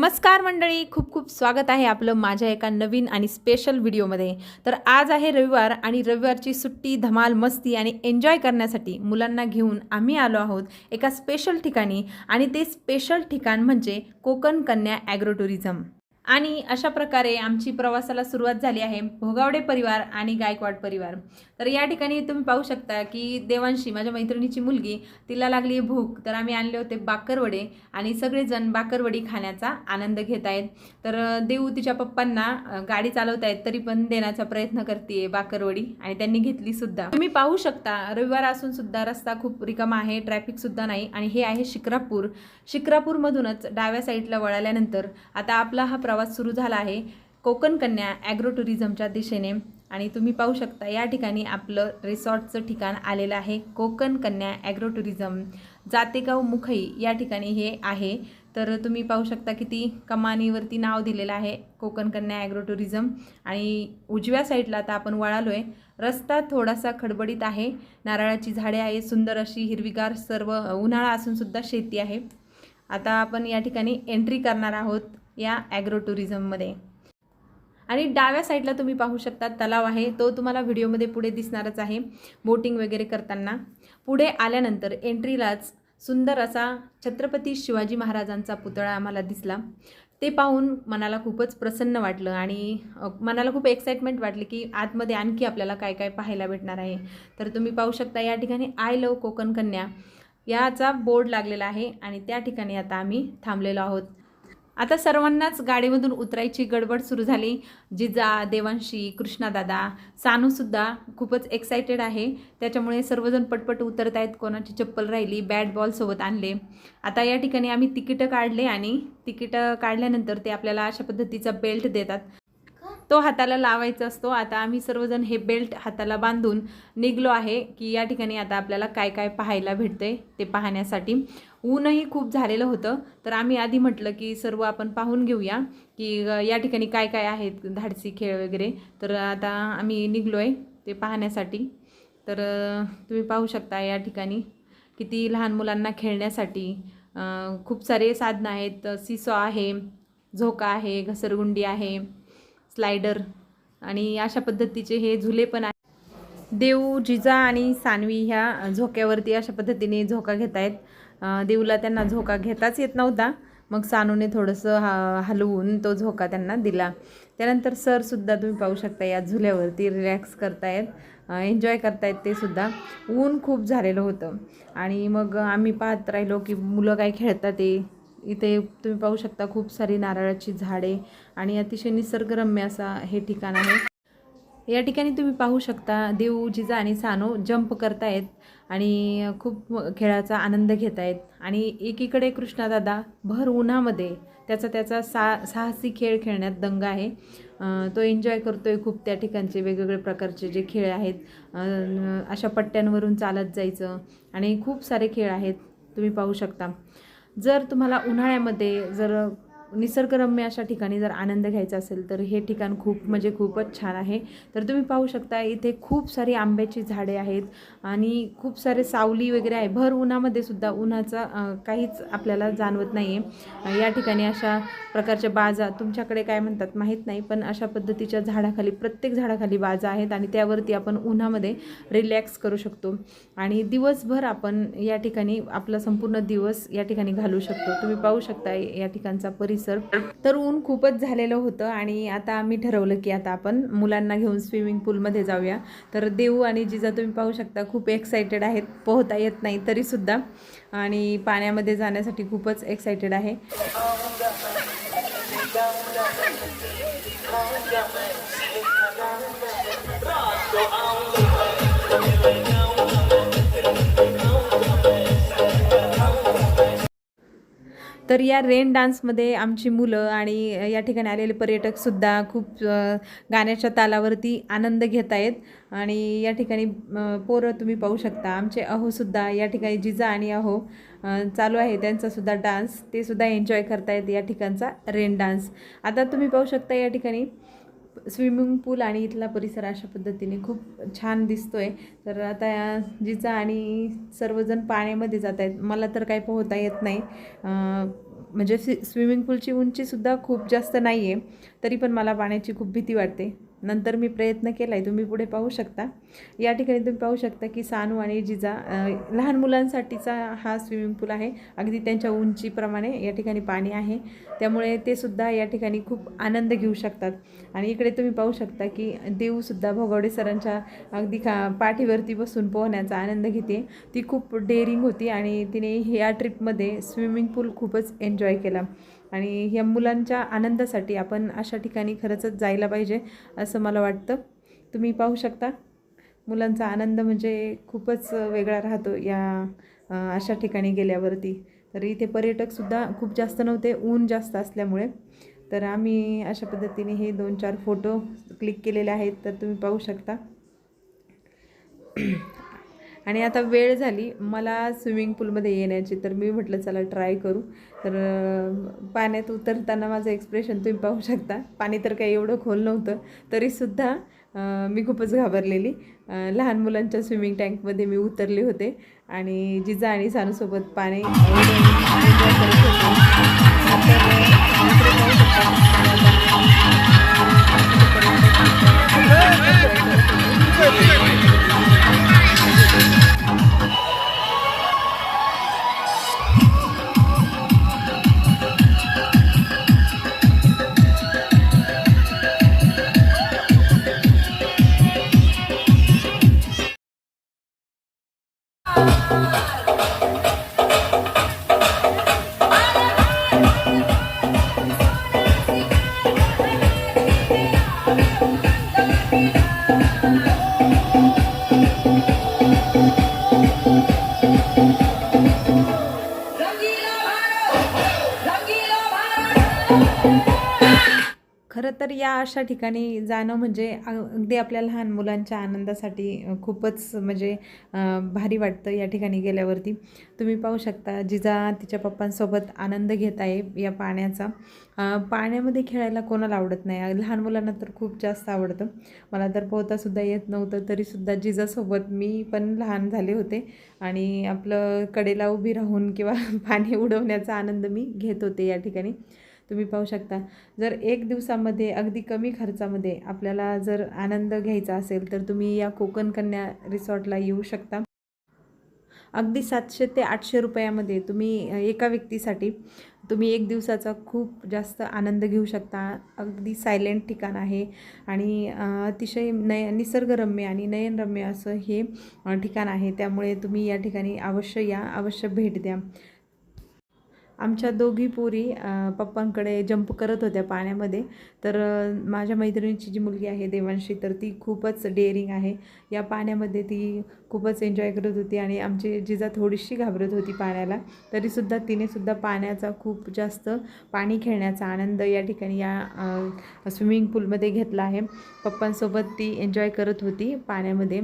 नमस्कार मंडळी, खूप खूप स्वागत आहे आपलं माझ्या एका नवीन आणि स्पेशल व्हिडिओमध्ये। तर आज आहे रविवार आणि रविवारची सुट्टी, धमाल, मस्ती आणि एन्जॉय करण्यासाठी मुलांना घेऊन आम्ही आलो आहोत एका स्पेशल ठिकाणी। आणि ते स्पेशल ठिकाण म्हणजे कोकण कन्या ॲग्रो टुरिझम। आणि अशा प्रकारे आमची प्रवासाला सुरुवात झाली आहे भोगावडे परिवार आणि गायकवाड परिवार। तर या ठिकाणी तुम्ही पाहू शकता की देवांशी, माझ्या मैत्रिणीची मुलगी, तिला लागली भूक, तर आम्ही आणले होते बाकरवडे आणि सगळेजण बाकरवडी खाण्याचा आनंद घेत आहेत। तर देऊ तिच्या पप्पांना गाडी चालवत आहेत तरी पण देण्याचा प्रयत्न करते बाकरवडी आणि त्यांनी घेतली सुद्धा। तुम्ही पाहू शकता रविवार असून सुद्धा रस्ता खूप रिकामा आहे, ट्रॅफिक सुद्धा नाही। आणि हे आहे शिक्रापूर। शिक्रापूरमधूनच डाव्या साईडला वळाल्यानंतर आता आपला हा प्रवास सुरू झाला आहे कोकण कन्या ॲग्रो टुरिझमच्या दिशेने। आणि तुम्ही पाहू शकता या ठिकाणी आपलं रिसॉर्टचं ठिकाण आलेलं आहे कोकण कन्या ॲग्रो टुरिझम, जातेगाव मुखई या ठिकाणी हे आहे। तर तुम्ही पाहू शकता किती कमानीवरती नाव दिलेलं आहे कोकण कन्या ॲग्रो टुरिझम। आणि उजव्या साईडला आता आपण वळालोय। रस्ता थोडासा खडबडीत आहे, नारळाची झाडे आहे, सुंदर अशी हिरवीगार, सर्व उन्हाळा असून सुद्धा शेती आहे। आता आपण या ठिकाणी एंट्री करणार आहोत या ॲग्रो टुरिझममध्ये। आणि डाव्या साईडला तुम्ही पाहू शकता तलाव आहे, तो तुम्हाला व्हिडिओमध्ये पुढे दिसणारच आहे बोटिंग वगैरे करताना। पुढे आल्यानंतर एंट्रीलाच सुंदर असा छत्रपती शिवाजी महाराजांचा पुतळा आम्हाला दिसला। ते पाहून मनाला खूपच प्रसन्न वाटलं आणि मनाला खूप एक्साइटमेंट वाटली की आतमध्ये आणखी आपल्याला काय काय पाहायला भेटणार आहे। तर तुम्ही पाहू शकता या ठिकाणी आय लव्ह कोकण कन्या याचा बोर्ड लागलेला आहे आणि त्या ठिकाणी आता आम्ही थांबलेलो आहोत। आता सर्वांनाच गाडीमधून उतरायची गडबड सुरू झाली। जिजा, देवांशी, कृष्णादादा, सानूसुद्धा खूपच एक्सायटेड आहे, त्याच्यामुळे सर्वजण पटपट उतरत आहेत। कोणाची चप्पल राहिली, बॅट बॉल सोबत आणले। आता या ठिकाणी आम्ही तिकीटं काढले आणि तिकीटं काढल्यानंतर ते आपल्याला अशा पद्धतीचा बेल्ट देतात, तो हाताला लावायचा असतो। आता आम्ही सर्वजण हे बेल्ट हाताला बांधून निघलो आहे की या ठिकाणी आता आपल्याला काय काय पाहायला भेटते ते पाहण्यासाठी। ऊनही खूप झालेलं होतं, तर आम्ही आधी म्हटलं की सर्व आपण पाहून घेऊया की या ठिकाणी काय काय आहेत धाडसी खेळ वगैरे। तर आता आम्ही निघलो आहे ते पाहण्यासाठी। तर तुम्ही पाहू शकता या ठिकाणी किती लहान मुलांना खेळण्यासाठी खूप सारे साधनं आहेत। सीसॉ आहे, झोका आहे, घसरगुंडी आहे, स्लायडर आणि अशा पद्धतीचे हे झुले पण आहेत। देव, जिजा आणि सानवी ह्या झोक्यावरती अशा पद्धतीने झोका घेत आहेत। देवला त्यांना झोका घेताच येत नव्हता, मग सानूने थोडंसं हलवून तो झोका त्यांना दिला। त्यानंतर सरसुद्धा तुम्ही पाहू शकता या झुल्यावरती रिलॅक्स करतायत, एन्जॉय करतायत ते सुद्धा। ऊन खूप झालेलं होतं आणि मग आम्ही पाहत राहिलो की मुलं काय खेळतात ते। इथे तुम्ही पाहू शकता खूप सारी नारळाची झाडे आणि अतिशय निसर्गरम्य असा हे ठिकाण आहे। या ठिकाणी तुम्ही पाहू शकता देव, जिजा आणि सानू जंप करतायत आणि खूप खेळाचा आनंद घेत आहेत। आणि एकीकडे कृष्णादादा भर उन्हामध्ये त्याचा साहसी खेळ खेळण्यात दंग आहे, तो एन्जॉय करतोय खूप। त्या ठिकाणचे वेगवेगळे प्रकारचे जे खेळ आहेत, अशा पट्ट्यांवरून चालत जायचं आणि खूप सारे खेळ आहेत तुम्ही पाहू शकता। जर तुम्हाला उन्हाळ्यामध्ये जर निसर्गरम्य अशा ठिकाणी जर आनंद घ्यायचा असेल तर हे ठिकाण खूप म्हणजे खूपच छान आहे। तर तुम्ही पाहू शकता इथे खूप सारी आंब्याची झाडे आहेत आणि खूप सारे सावली वगैरे आहे। भर उन्हामध्ये सुद्धा उन्हाचा काहीच आपल्याला जाणवत नाही आहे। या ठिकाणी अशा प्रकारच्या बाजा, तुमच्याकडे काय म्हणतात माहीत नाही, पण अशा पद्धतीच्या झाडाखाली, प्रत्येक झाडाखाली बाजा आहेत आणि त्यावरती आपण उन्हामध्ये रिलॅक्स करू शकतो आणि दिवसभर आपण या ठिकाणी आपला संपूर्ण दिवस या ठिकाणी घालू शकतो। तुम्ही पाहू शकता या ठिकाणचा परिसर। तर ऊन खूपच झालेलं होतं आणि आता आम्ही ठरवलं की आता आपण मुलांना घेऊन स्विमिंग पूलमध्ये जाऊया। तर देऊ आणि जिजा तुम्ही पाहू शकता खूप एक्सायटेड आहेत, पोहता येत नाही तरीसुद्धा, आणि पाण्यामध्ये जाण्यासाठी खूपच एक्सायटेड आहे। तर या रेन डान्समध्ये आमची मुलं आणि या ठिकाणी आलेले पर्यटकसुद्धा खूप गाण्याच्या तालावरती आनंद घेत आहेत। आणि या ठिकाणी पोरं तुम्ही पाहू शकता, आमचे अहोसुद्धा या ठिकाणी, जिजा आणि अहो चालू आहे त्यांचासुद्धा डान्स, ते सुद्धा एन्जॉय करतायत या ठिकाणचा रेन डान्स। आता तुम्ही पाहू शकता या ठिकाणी स्विमिंग पूल आणि इथला परिसर अशा पद्धतीने खूप छान दिसतोय। तर आता जिजा आणि सर्वजण पाण्यामध्ये जात आहेत, मला तर काही पोहता येत नाही, म्हणजे स्विमिंग पूलची उंचीसुद्धा खूप जास्त नाही आहे, तरी पण मला पाण्याची खूप भीती वाटते. नंतर मी प्रयत्न केला आहे, तुम्ही पुढे पाहू शकता. या ठिकाणी तुम्ही पाहू शकता की सानू आणि जिजा लहान मुलांसाठीचा हा स्विमिंग पूल आहे. अगदी त्यांच्या उंचीप्रमाणे या ठिकाणी पाणी आहे, त्यामुळे ते सुद्धा या ठिकाणी खूप आनंद घेऊ शकतात. आणि इकडे तुम्ही पाहू शकता की देवसुद्धा भोगवडे सरांच्या अगदी पाठीवरती बसून पोहण्याचा आनंद घेते. ती खूप डेअरिंग होती आणि तिने ह्या ट्रिपमध्ये स्विमिंग पूल खूपच एन्जॉय केला. आणि ह्या मुलांच्या आनंदासाठी आपण अशा ठिकाणी खरंच जायला पाहिजे असं मला वाटतं. तुम्ही पाहू शकता मुलांचा आनंद म्हणजे खूपच वेगळा राहतो या अशा ठिकाणी गेल्यावरती. तर इथे पर्यटकसुद्धा खूप जास्त नव्हते, ऊन जास्त असल्यामुळे. तर आम्ही अशा पद्धतीने हे 2-4 फोटो क्लिक केलेले आहेत, तर तुम्ही पाहू शकता. आणि आता वेळ झाली मला स्विमिंग पूलमध्ये येण्याची, तर मी म्हटलं चला ट्राय करू. तर पाण्यात उतरताना माझं एक्सप्रेशन तुम्ही पाहू शकता. पाणी तर काही एवढं खोल नव्हतं, तरीसुद्धा मी खूपच घाबरलेली. लहान मुलांच्या स्विमिंग टँकमध्ये मी उतरले होते आणि जिजा आणि सानूसोबत पाणी एन्जॉय करत खरं तर या अशा ठिकाणी जाणं म्हणजे अगदी आपल्या लहान मुलांच्या आनंदासाठी खूपच म्हणजे भारी वाटतं या ठिकाणी गेल्यावरती. तुम्ही पाहू शकता जिजा तिच्या पप्पांसोबत आनंद घेत आहे या पाण्याचा. पाण्यामध्ये खेळायला कोणाला आवडत नाही, लहान मुलांना तर खूप जास्त आवडतं. मला तर पोहतासुद्धा येत नव्हतं, तरीसुद्धा जिजासोबत मी पण लहान झाले होते आणि आपलं कडेला उभी राहून किंवा पाणी उडवण्याचा आनंद मी घेत होते या ठिकाणी. तुम्ही पाहू शकता. जर 1 दिवसामध्ये अगदी कमी खर्चामध्ये आपल्याला जर आनंद घ्यायचा असेल तर तुम्ही या कोकण कन्या रिसॉर्टला येऊ शकता. अगदी 700 ते 800 रुपयामध्ये तुम्ही एका व्यक्तीसाठी तुम्ही 1 दिवसाचा खूप जास्त आनंद घेऊ शकता. अगदी सायलेंट ठिकाण आहे आणि अतिशय निसर्गरम्य आणि नयनरम्य असं हे ठिकाण आहे. त्यामुळे तुम्ही या ठिकाणी अवश्य या, अवश्य भेट द्या. आमच्या दोघी पोरी पप्पांकडे जंप करत होत्या पाण्यामध्ये. तर माझ्या मैत्रिणीची जी मुलगी आहे देवांशी, तर ती खूपच डेअरिंग आहे. या पाण्यामध्ये ती खूपच एन्जॉय करत होती आणि आमची जिजा थोडीशी घाबरत होती पाण्याला, तरीसुद्धा तिनेसुद्धा पाण्याचा खूप जास्त पाणी खेळण्याचा आनंद या ठिकाणी या स्विमिंग पूलमध्ये घेतला आहे. पप्पांसोबत ती एन्जॉय करत होती पाण्यामध्ये.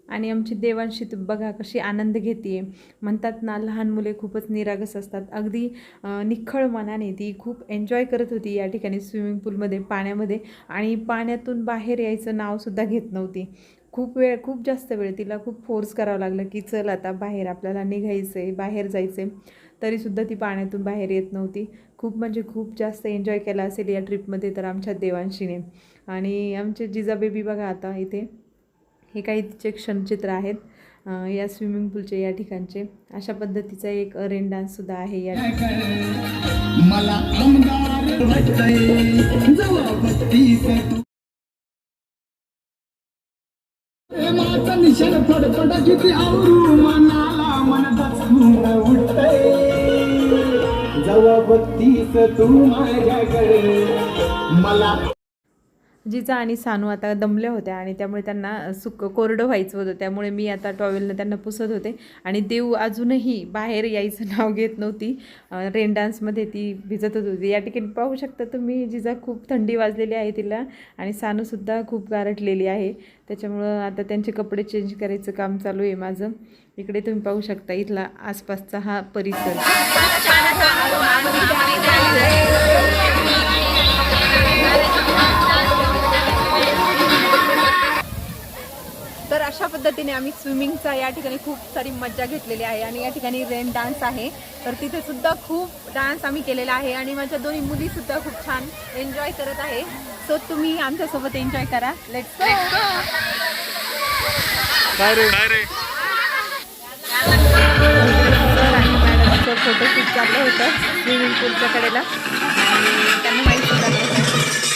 आणि आमची देवांशी बघा कशी आनंद घेते आहे. म्हणतात ना लहान मुले खूपच निरागस असतात. अगदी निख्खळ मनाने ती खूप एन्जॉय करत होती या ठिकाणी स्विमिंग पूलमध्ये, पाण्यामध्ये. आणि पाण्यातून बाहेर यायचं नावसुद्धा घेत नव्हती. खूप जास्त वेळ तिला खूप फोर्स करावं लागलं की चल आता बाहेर आपल्याला निघायचं आहे, बाहेर जायचं आहे, तरीसुद्धा ती पाण्यातून बाहेर येत नव्हती. खूप म्हणजे खूप जास्त एन्जॉय केला असेल या ट्रिपमध्ये तर आमच्या देवांशीने. आणि आमचे जिजा बेबी बघा आता इथे हे काही तिचे क्षणचित्र आहेत या स्विमिंग पूलचे या ठिकाणचे. अशा पद्धतीचा एक रेन डान्ससुद्धा आहे या मला मला जिजा आणि सानू आता दमल्या होत्या आणि त्यामुळे त्यांना कोरडं व्हायचं होतं. त्यामुळे मी आता टॉवेलनं त्यांना पुसत होते आणि देव अजूनही बाहेर यायचं नाव घेत नव्हती. रेन डान्समध्ये ती भिजतच होती. या ठिकाणी पाहू शकता तुम्ही जिजा खूप थंडी वाजलेली आहे तिला आणि सानूसुद्धा खूप गारटलेली आहे. त्याच्यामुळं आता त्यांचे कपडे चेंज करायचं काम चालू आहे माझं. इकडे तुम्ही पाहू शकता इथला आसपासचा हा परिसर. तर अशा पद्धतीने आम्ही स्विमिंगचा या ठिकाणी खूप सारी मज्जा घेतलेली आहे आणि या ठिकाणी रेन डान्स आहे तर तिथे सुद्धा खूप डान्स आम्ही केलेला आहे आणि माझ्या दोन्ही मुली सुद्धा खूप छान एन्जॉय करत आहे. सो तुम्ही आमच्यासोबत एन्जॉय करा. Let's go. फोटोशूट चाललं होतं स्विमिंग पूलच्या कडेला आणि त्यांना माहीत सुद्धा.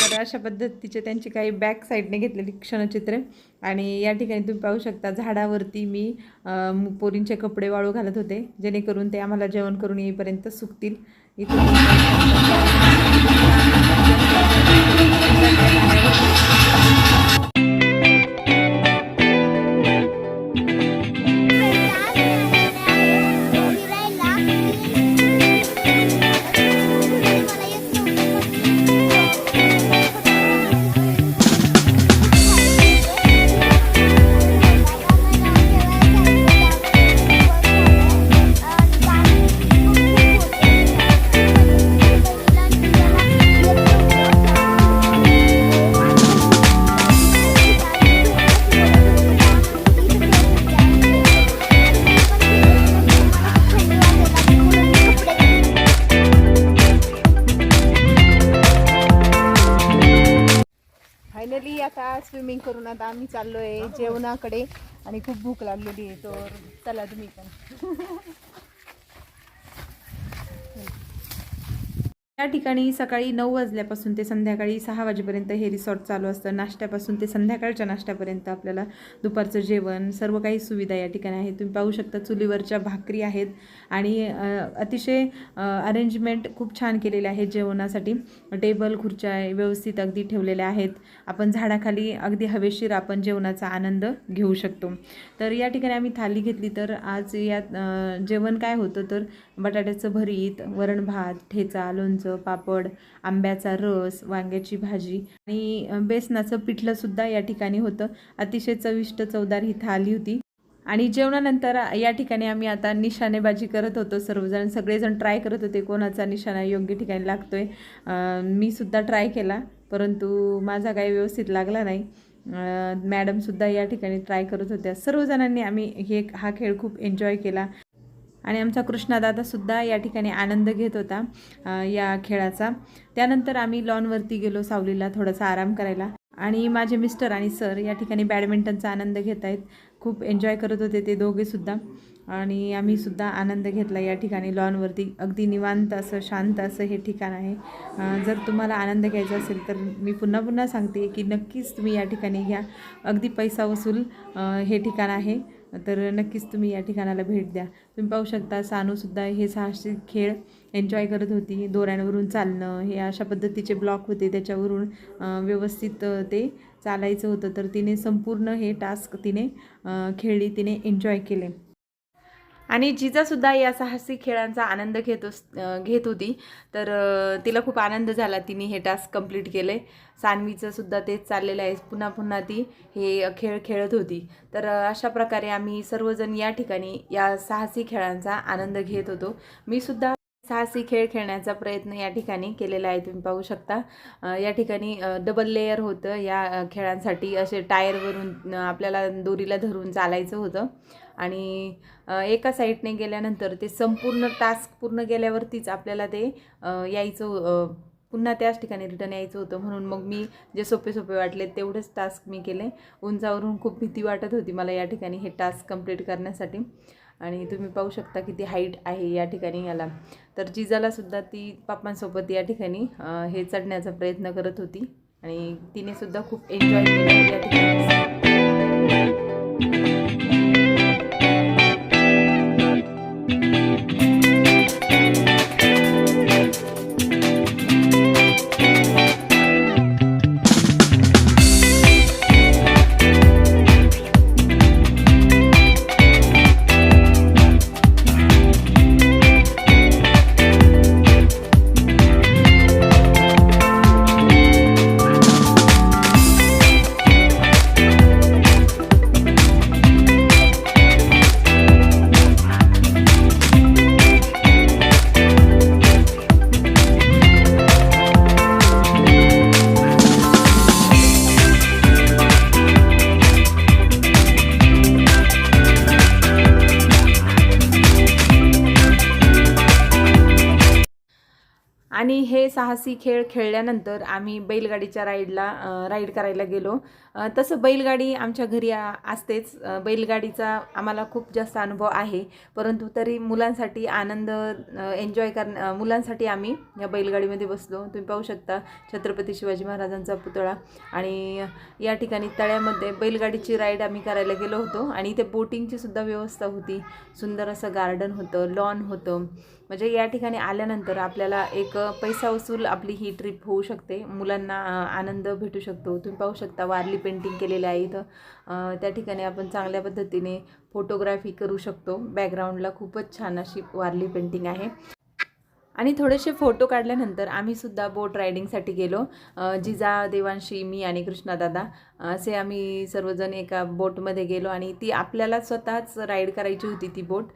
तर अशा पद्धतीचे त्यांची काही बॅक साईडने घेतलेली क्षणचित्रे आणि या ठिकाणी तुम्ही पाहू शकता झाडावरती मी पोरींचे कपडे वाळू घालत होते जेणेकरून ते आम्हाला जेवण करून येईपर्यंत सुकतील. इथे फायनली आता स्विमिंग करून आता आम्ही चाललो आहे जेवणाकडे आणि खूप भूक लागलेली आहे तर चला तुम्ही पण. या ठिकाणी सकाळी 9 वाजल्यापासून ते संध्याकाळी 6 वाजेपर्यंत हे रिसॉर्ट चालू असतं. नाश्त्यापासून ते संध्याकाळच्या नाश्त्यापर्यंत आपल्याला दुपारचं जेवण सर्व काही सुविधा या ठिकाणी आहे. तुम्ही पाहू शकता चुलीवरच्या भाकरी आहेत आणि अतिशय अरेंजमेंट खूप छान केलेले आहे जेवणासाठी. टेबल खुर्च्या व्यवस्थित अगदी ठेवलेल्या आहेत. आपण झाडाखाली अगदी हवेशीर आपण जेवणाचा आनंद घेऊ शकतो. तर या ठिकाणी आम्ही थाली घेतली तर आज यात जेवण काय होतं तर बटाट्याचं भरीत, वरण भात, ठेचा, लोणचं, पापड, आंब्याचा रस, वांग्याची भाजी आणि बेसनाचं पिठलंसुद्धा या ठिकाणी होतं. अतिशय चविष्ट चवदार ही थाली होती. आणि जेवणानंतर या ठिकाणी आम्ही आता निशाणेबाजी करत होतो. सगळेजण ट्राय करत होते कोणाचा निशाणा योग्य ठिकाणी लागतोय. मी सुद्धा ट्राय केला परंतु माझा काही व्यवस्थित लागला नाही. मॅडमसुद्धा या ठिकाणी ट्राय करत होत्या. सर्वजणांनी आम्ही हा खेळ खूप एन्जॉय केला आणि आमचा कृष्णादादासुद्धा या ठिकाणी आनंद घेत होता या खेळाचा. त्यानंतर आम्ही लॉनवरती गेलो सावलीला थोडासा आराम करायला आणि माझे मिस्टर आणि सर या ठिकाणी बॅडमिंटनचा आनंद घेत आहेत. खूप एन्जॉय करत होते ते दोघेसुद्धा आणि आम्हीसुद्धा आनंद घेतला या ठिकाणी लॉनवरती. अगदी निवांत असं शांत असं हे ठिकाण आहे. जर तुम्हाला आनंद घ्यायचा असेल तर मी पुन्हा सांगते की नक्कीच तुम्ही या ठिकाणी घ्या. अगदी पैसा वसूल हे ठिकाण आहे तर नक्कीच तुम्ही या ठिकाणाला भेट द्या. तुम्ही पाहू शकता सानूसुद्धा हे साहसी खेळ एन्जॉय करत होती. दोऱ्यांवरून चालणं हे अशा पद्धतीचे ब्लॉक होते त्याच्यावरून व्यवस्थित ते चालायचं होतं तर तिने संपूर्ण हे टास्क खेळली, तिने एन्जॉय केले. आणि जिजासुद्धा या साहसी खेळांचा आनंद घेत होती तर तिला खूप आनंद झाला. तिने हे टास्क कंप्लीट केले. सान्वीचं सुद्धा तेच चाललेलं आहे. पुन्हा ती हे खेळ खेळत होती. तर अशा प्रकारे आम्ही सर्वजण या ठिकाणी या साहसी खेळांचा आनंद घेत होतो. मी सुद्धा साहसी खेळ खेळण्याचा प्रयत्न या ठिकाणी केलेला आहे. तुम्ही पाहू शकता या ठिकाणी डबल लेयर होतं या खेळांसाठी. असे टायरवरून आपल्याला दोरीला धरून चालायचं होतं आणि एका साईडने गेल्यानंतर ते संपूर्ण टास्क पूर्ण केल्यावरतीच आपल्याला ते यायचं पुन्हा त्याच ठिकाणी रिटर्न यायचं होतं. म्हणून मग मी जे सोपे वाटले तेवढेच टास्क मी केले. उंचावरून खूप भीती वाटत होती मला या ठिकाणी हे टास्क कंप्लीट करण्यासाठी. आणि तुम्ही पाहू शकता किती हाईट आहे या ठिकाणी याला. तर जिजालासुद्धा ती पापांसोबत या ठिकाणी हे चढण्याचा प्रयत्न करत होती आणि तिनेसुद्धा खूप एन्जॉय केलं या ठिकाणी. आणि हे साहसी खेळ खेळल्यानंतर आम्ही बैलगाडीच्या राईड करायला गेलो. तसं बैलगाडी आमच्या घरी असतेच. बैलगाडीचा आम्हाला खूप जास्त अनुभव आहे, परंतु तरी मुलांसाठी आनंद मुलांसाठी आम्ही या बैलगाडीमध्ये बसलो. तुम्ही पाहू शकता छत्रपती शिवाजी महाराजांचा पुतळा. आणि या ठिकाणी तळ्यामध्ये बैलगाडीची राईड आम्ही करायला गेलो होतो आणि इथे बोटिंगची सुद्धा व्यवस्था होती. सुंदर असं गार्डन होतं, लॉन होतं. म्हणजे या ठिकाणी आल्यानंतर आपल्याला एक पैसा वसूल आपली ही ट्रिप होऊ शकते. मुलांना आनंद भेटू शकतो. तुम्ही पाहू शकता वारली पेंटिंग केलेलं आहे इथं. त्या ठिकाणी आपण चांगल्या पद्धतीने फोटोग्राफी करू शकतो. बॅकग्राऊंडला खूपच छान अशी वारली पेंटिंग आहे. आणि थोडेसे फोटो काढल्यानंतर आम्हीसुद्धा बोट रायडिंगसाठी गेलो. जिजा, देवांशी, मी आणि कृष्णादादा असे आम्ही सर्वजण एका बोटमध्ये गेलो आणि ती आपल्याला स्वतःच राईड करायची होती ती बोट.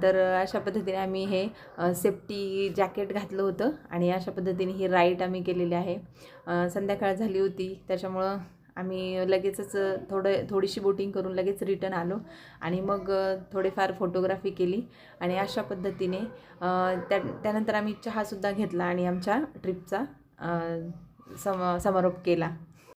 तर अशा पद्धतीने आम्ही हे सेफ्टी जॅकेट घातलं होतं आणि अशा पद्धतीने ही राईड आम्ही केलेली आहे. संध्याकाळ झाली होती, त्याच्यामुळं आम्ही लगेचच थोडीशी बोटिंग करून लगेच रिटर्न आलो आणि मग थोडेफार फोटोग्राफी केली आणि अशा पद्धतीने त्यानंतर आम्ही चहासुद्धा घेतला आणि आमच्या ट्रिपचा समारोप केला.